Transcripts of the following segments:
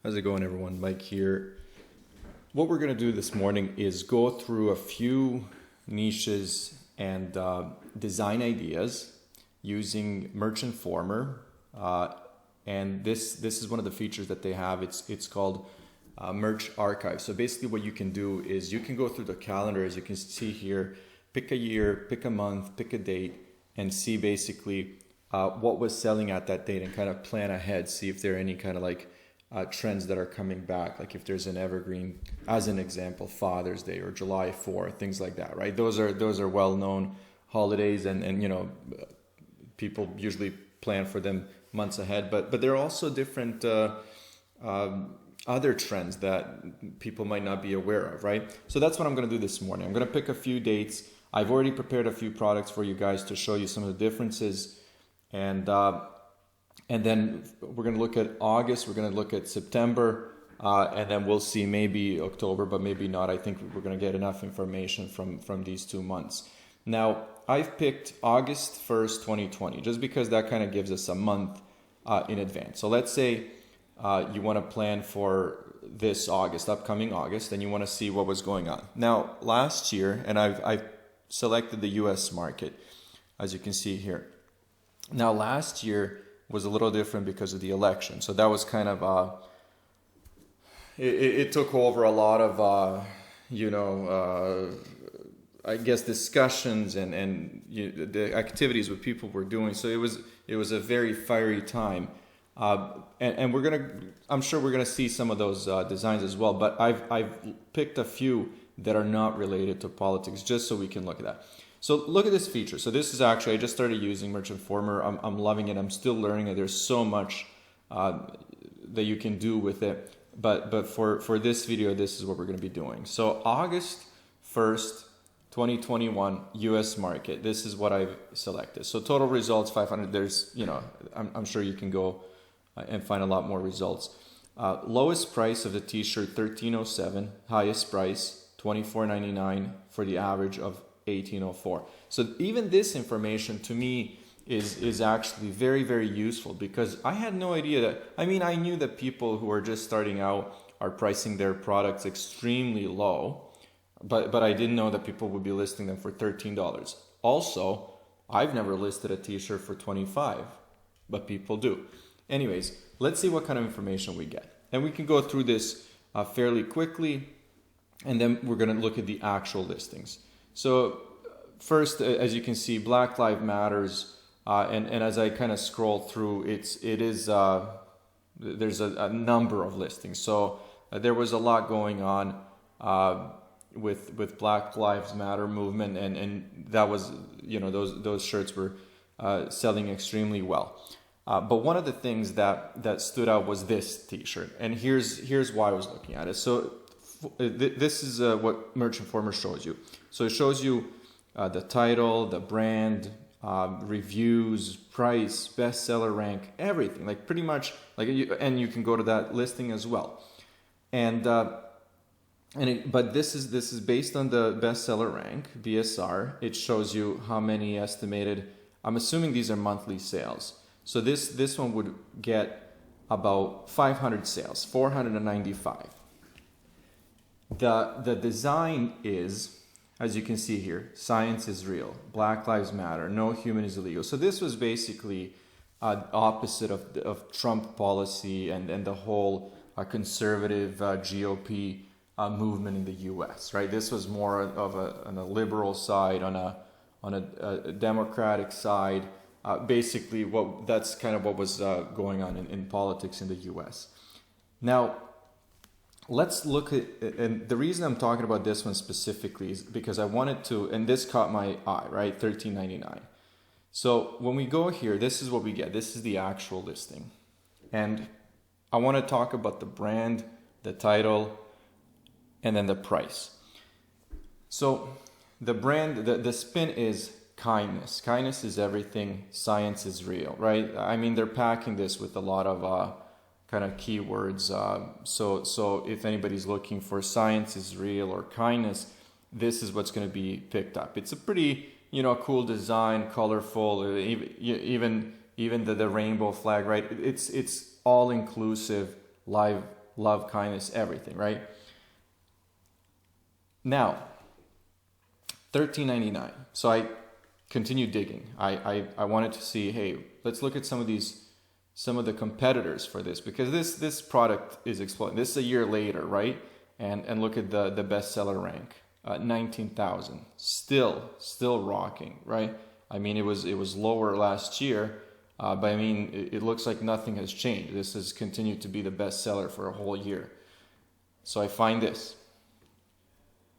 How's it going, everyone? Mike here. What we're going to do this morning is go through a few niches and design ideas using Merchant Former. And this is one of the features that they have. It's called Merch Archive. So basically what you can do is you can go through the calendar, as you can see here, pick a year, pick a month, pick a date, and see basically what was selling at that date and kind of plan ahead, see if there are any kind of trends that are coming back, like if there's an evergreen, as an example, Father's Day or July 4th, things like that, right? Those are well-known holidays, and people usually plan for them months ahead. But there are also different other trends that people might not be aware of, right? So that's what I'm going to do this morning. I'm going to pick a few dates. I've already prepared a few products for you guys to show you some of the differences, and then we're going to look at August, we're going to look at September, and then we'll see maybe October, but maybe not. I think we're going to get enough information from these 2 months. Now, I've picked August 1st, 2020, just because that kind of gives us a month in advance. So let's say you want to plan for this August, upcoming August, and you want to see what was going on. Now, last year, and I've selected the US market, as you can see here. Now, last year was a little different because of the election. So that was kind of, it took over a lot of, I guess discussions and the activities what people were doing. So it was a very fiery time. And I'm sure we're gonna see some of those designs as well, but I've picked a few that are not related to politics, just so we can look at that. So look at this feature. So this is actually, I just started using Merchant Former. I'm loving it. I'm still learning it. There's so much that you can do with it. But for this video, this is what we're going to be doing. So August 1st, 2021, US market. This is what I've selected. So total results, 500. There's, I'm sure you can go and find a lot more results. Lowest price of the t-shirt, $13.07. Highest price, $24.99 for the average of $18.04. So even this information to me is actually very, very useful, because I had no idea that, I knew that people who are just starting out are pricing their products extremely low, but I didn't know that people would be listing them for $13. Also, I've never listed a t-shirt for $25, but people do. Anyways, let's see what kind of information we get. And we can go through this fairly quickly, and then we're going to look at the actual listings. So first, as you can see, Black Lives Matters, and as I kind of scroll through, there's a number of listings. So there was a lot going on with Black Lives Matter movement, and that was, those shirts were selling extremely well. But one of the things that stood out was this t-shirt, and here's why I was looking at it. So this is what Merchant Former shows you. So it shows you the title, the brand, reviews, price, bestseller rank, everything, like pretty much, and you can go to that listing as well. But this is based on the bestseller rank, BSR. It shows you how many estimated. I'm assuming these are monthly sales. So this one would get about 500 sales, 495. The design is, as you can see here, science is real, Black Lives Matter, no human is illegal. So this was basically opposite of Trump policy and the whole conservative GOP movement in the U.S., right? This was more of on a liberal side, on a democratic side. Basically, that's kind of what was going on in politics in the U.S. Now, let's look at, and the reason I'm talking about this one specifically is because I wanted to, and this caught my eye, right? $13.99. So when we go here, this is what we get. This is the actual listing. And I want to talk about the brand, the title, and then the price. So the brand, the spin is kindness. Kindness is everything. Science is real, right? They're packing this with a lot of kind of keywords. So if anybody's looking for science is real or kindness, this is what's going to be picked up. It's a pretty, cool design, colorful, even the rainbow flag, right? It's all inclusive, live love, kindness, everything, right? Now, $13.99. So I continued digging. I wanted to see, hey, let's look at some of the competitors for this, because this product is exploding. This is a year later, right? And look at the bestseller rank, 19,000. Still rocking, right? I mean, it was lower last year, but I mean, it looks like nothing has changed. This has continued to be the bestseller for a whole year. So I find this.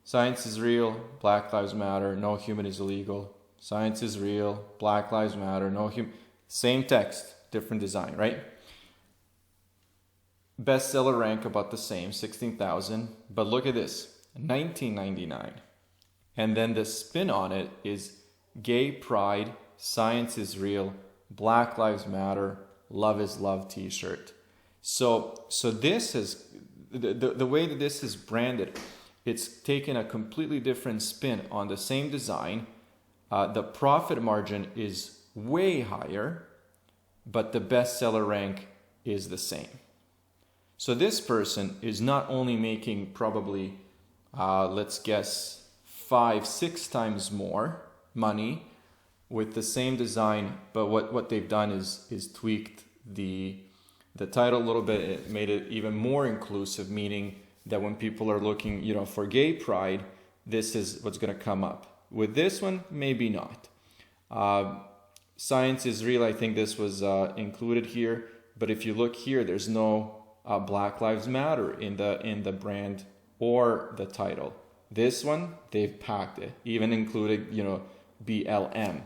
Science is real, Black Lives Matter, no human is illegal. Science is real, Black Lives Matter, no human. Same text, different design, right? Bestseller rank about the same, 16,000. But look at this, $19.99. And then the spin on it is gay pride, science is real, Black Lives Matter, love is love t-shirt. So this is, the way that this is branded, it's taken a completely different spin on the same design. The profit margin is way higher, but the bestseller rank is the same. So this person is not only making probably, let's guess, 5-6 times more money with the same design, but what they've done is tweaked the title a little bit. It made it even more inclusive, meaning that when people are looking, for gay pride, this is what's going to come up. With this one, maybe not. Science is real. I think this was included here, but if you look here, there's no Black Lives Matter in the brand or the title. This one, they've packed it, even included, BLM.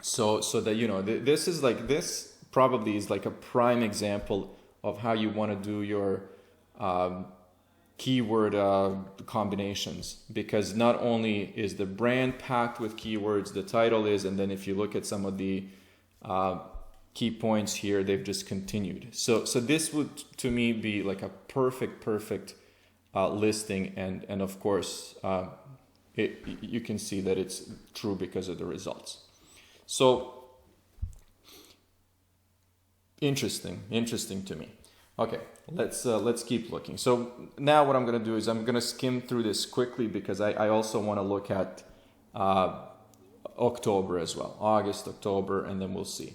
So that this is like, this probably is like a prime example of how you want to do your keyword combinations, because not only is the brand packed with keywords, the title is, and then if you look at some of the key points here, they've just continued. So this would, to me, be like a perfect listing, and of course you can see that it's true because of the results. So interesting to me. Okay, let's keep looking. So now what I'm going to do is I'm going to skim through this quickly, because I also want to look at October as well, August, October, and then we'll see.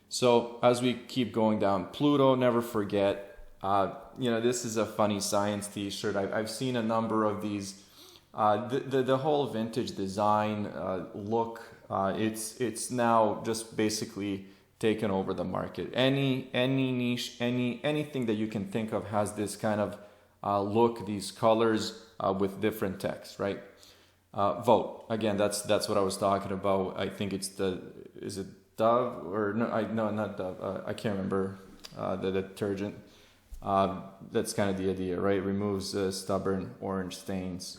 So as we keep going down, Pluto, never forget. This is a funny science t-shirt. I've seen a number of these. The whole vintage design look, it's now just basically taken over the market. Any niche, anything that you can think of has this kind of look, these colors with different text, right? Vote, again, that's what I was talking about. I think it's is it Dove or no, not Dove. I can't remember the detergent. That's kind of the idea, right? Removes stubborn orange stains.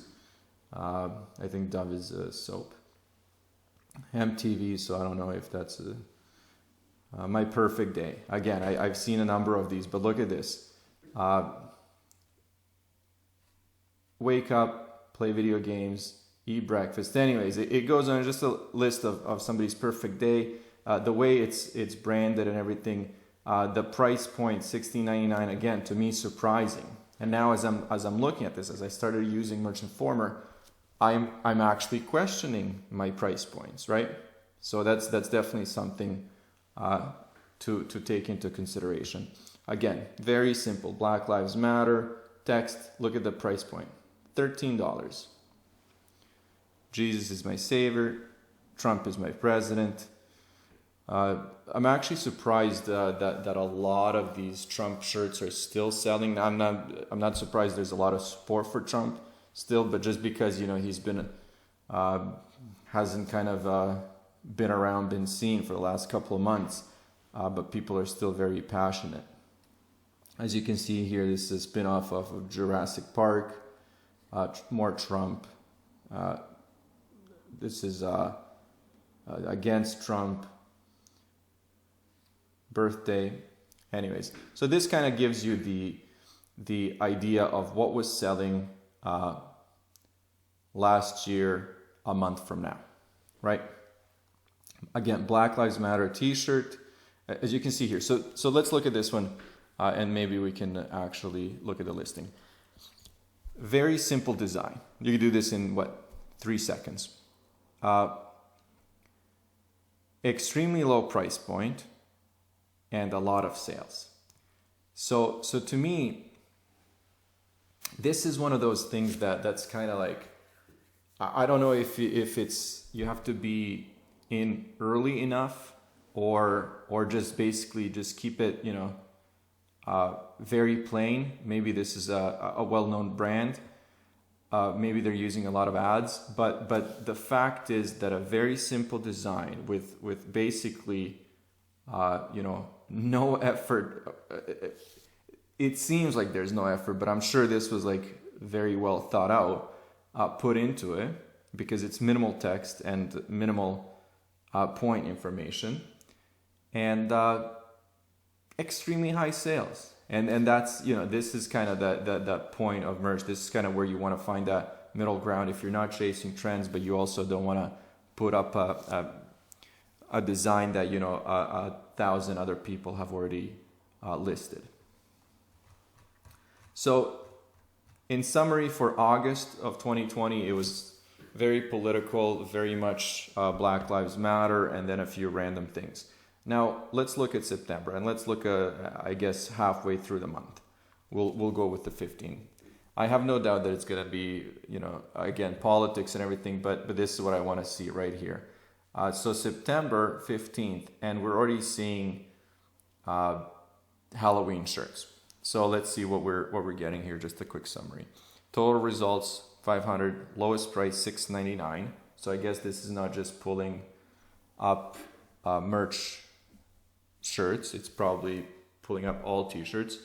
I think Dove is soap. MTV, so I don't know if that's My Perfect Day. Again, I've seen a number of these, but look at this. Wake up, play video games, eat breakfast. Anyways, it goes on just a list of somebody's perfect day. The way it's branded and everything. The price point, $16.99, again, to me, surprising. And now as I'm looking at this, as I started using Merchant Former, I'm actually questioning my price points, right? So that's definitely something to take into consideration. Again, very simple. Black Lives Matter, text, look at the price point, $13. Jesus is my savior, Trump is my president. I'm actually surprised that a lot of these Trump shirts are still selling. I'm not surprised there's a lot of support for Trump still, but just because he's been hasn't kind of been around, been seen for the last couple of months, but people are still very passionate. As you can see here, this is a spin-off of Jurassic Park, more Trump. This is against Trump, birthday. Anyways, so this kind of gives you the idea of what was selling last year a month from now, right? Again, Black Lives Matter t-shirt, as you can see here. So let's look at this one. and maybe we can actually look at the listing. Very simple design. You can do this in 3 seconds. Extremely low price point and a lot of sales. So to me, this is one of those things that's kind of like, I don't know if it's, you have to be in early enough or just basically just keep it, very plain. Maybe this is a well-known brand. Maybe they're using a lot of ads, but the fact is that a very simple design with basically, no effort. It seems like there's no effort, but I'm sure this was like very well thought out, put into it, because it's minimal text and minimal point information, and extremely high sales. And that's, this is kind of that point of merch. This is kind of where you want to find that middle ground if you're not chasing trends, but you also don't want to put up a design that 1,000 other people have already listed. So in summary, for August of 2020, it was very political, very much Black Lives Matter, and then a few random things. Now let's look at September, and let's look I guess halfway through the month. We'll go with the 15. I have no doubt that it's going to be, again, politics and everything, but this is what I want to see right here. So September 15th, and we're already seeing Halloween shirts. So let's see what we're getting here. Just a quick summary. Total results 500, lowest price $6.99. So I guess this is not just pulling up merch shirts, it's probably pulling up all t-shirts.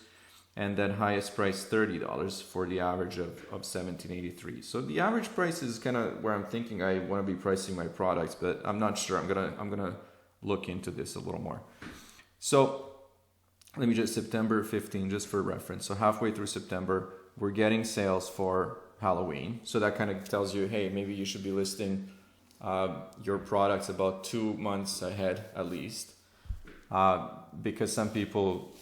And then highest price $30 for the average of $17.83. So the average price is kind of where I'm thinking I want to be pricing my products, but I'm not sure. I'm gonna look into this a little more. So let me just, September 15, just for reference. So halfway through September, we're getting sales for Halloween. So that kind of tells you, hey, maybe you should be listing your products about 2 months ahead at least, because some people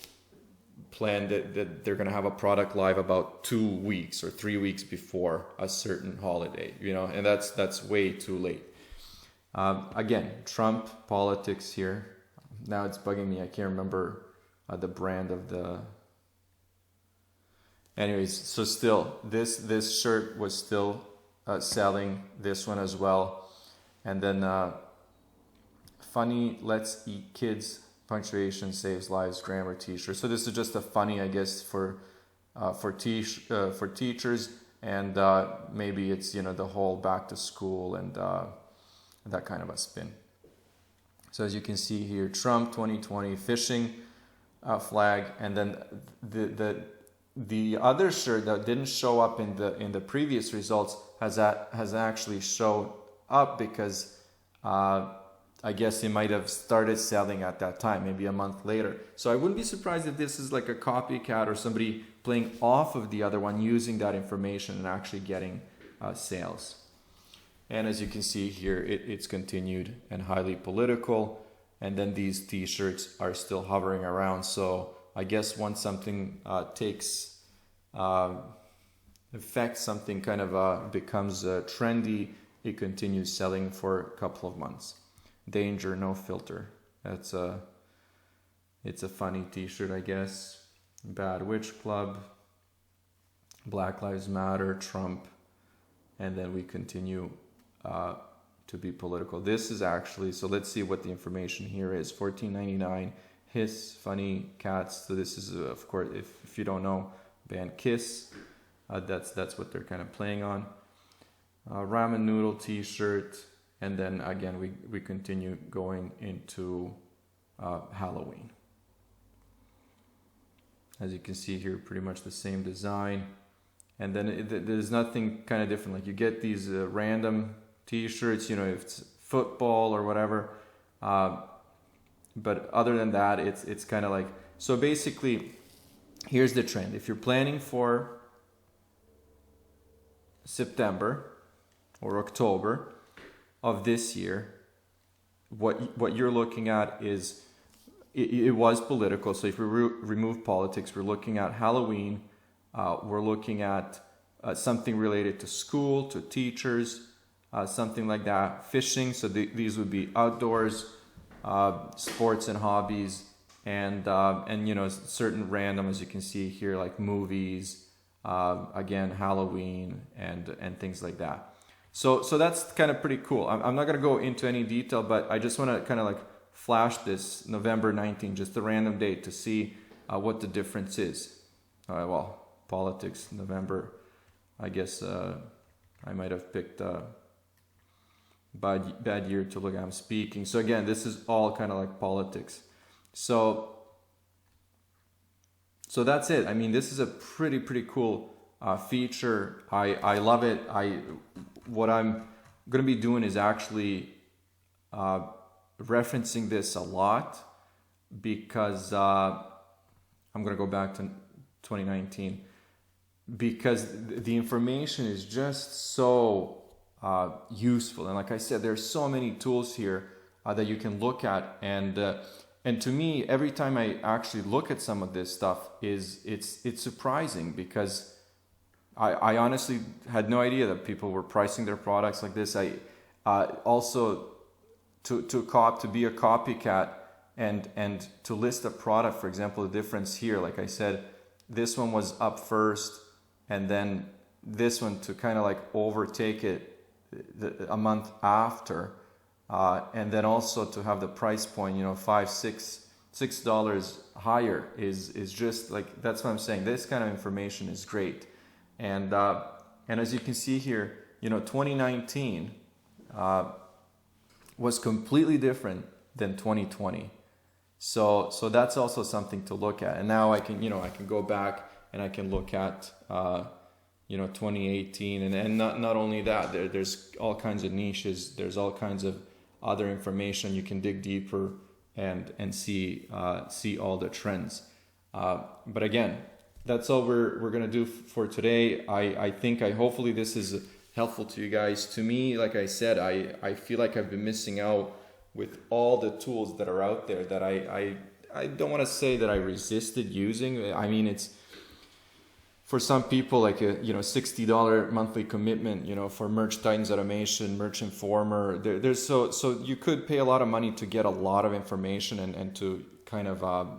plan that they're going to have a product live about 2 weeks or 3 weeks before a certain holiday, and that's way too late. Again, Trump politics here. Now it's bugging me. I can't remember the brand of the. Anyways, so still, this shirt was still selling. This one as well, and then funny Let's Eat Kids punctuation saves lives grammar t-shirt. So this is just a funny, I guess, for teachers, and maybe it's the whole back to school and that kind of a spin. So as you can see here, Trump 2020 fishing flag, and then the other shirt that didn't show up in the previous results has actually showed up because I guess it might have started selling at that time, maybe a month later. So I wouldn't be surprised if this is like a copycat or somebody playing off of the other one, using that information and actually getting sales. And as you can see here, it's continued and highly political. And then these t-shirts are still hovering around. So I guess once something takes effect, something kind of becomes trendy, it continues selling for a couple of months. Danger, no filter. It's a funny t-shirt, I guess. Bad Witch Club, Black Lives Matter, Trump, and then we continue to be political. This is actually, so let's see what the information here is. $14.99. Hiss, funny cats. So this is, of course, if you don't know, band Kiss. That's what they're kind of playing on. Ramen noodle t-shirt. And then again, we continue going into Halloween. As you can see here, pretty much the same design. And then there's nothing kind of different. Like you get these random t-shirts, if it's football or whatever. But other than that, it's kind of like, so basically, here's the trend. If you're planning for September or October of this year, what you're looking at is it was political. So if we remove politics, we're looking at Halloween. We're looking at something related to school, to teachers, something like that. Fishing, so these would be outdoors, sports and hobbies, and certain random, as you can see here, like movies, again Halloween and things like that. So that's kind of pretty cool. I'm not going to go into any detail, but I just want to kind of like flash this November 19, just a random date, to see what the difference is. Politics, November. I guess I might have picked a bad year to look at. I'm speaking. So again, this is all kind of like politics. So that's it. I mean, this is a pretty cool feature. I love it. What I'm going to be doing is actually referencing this a lot, because I'm going to go back to 2019, because the information is just so useful. And like I said, there's so many tools here that you can look at, and to me, every time I actually look at some of this stuff, it's surprising, because I honestly had no idea that people were pricing their products like this. I also to be a copycat and to list a product, for example, the difference here, like I said, this one was up first, and then this one to kind of like overtake it a month after, and then also to have the price point, $5-6 higher is just like, that's what I'm saying. This kind of information is great. And as you can see here, 2019 was completely different than 2020. So that's also something to look at. And now I can go back and I can look at 2018, and not only that, there's all kinds of niches. There's all kinds of other information. You can dig deeper and see all the trends. But again, that's all we're gonna do for today. Hopefully this is helpful to you guys. To me, like I said, I feel like I've been missing out with all the tools that are out there that I don't want to say that I resisted using. I mean, it's for some people like a $60 monthly commitment, for Merch Titans Automation, Merch Informer. There's so you could pay a lot of money to get a lot of information and to kind of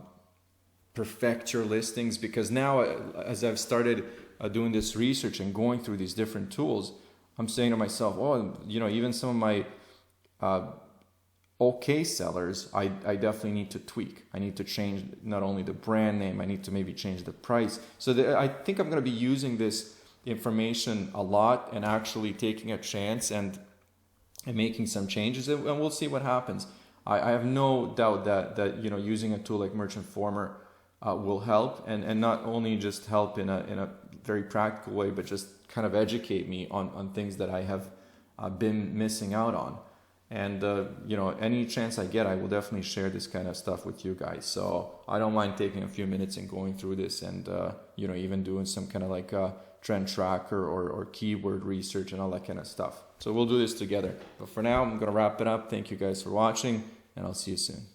perfect your listings, because now as I've started doing this research and going through these different tools, I'm saying to myself, even some of my okay sellers, I definitely need to tweak. I need to change not only the brand name, I need to maybe change the price. So I think I'm going to be using this information a lot and actually taking a chance and making some changes, and we'll see what happens. I have no doubt that using a tool like Merch Informer will help, and not only just help in a very practical way, but just kind of educate me on things that I have been missing out on. And any chance I get, I will definitely share this kind of stuff with you guys. So I don't mind taking a few minutes and going through this, and even doing some kind of like a trend tracker or keyword research and all that kind of stuff. So we'll do this together. But for now, I'm going to wrap it up. Thank you guys for watching, and I'll see you soon.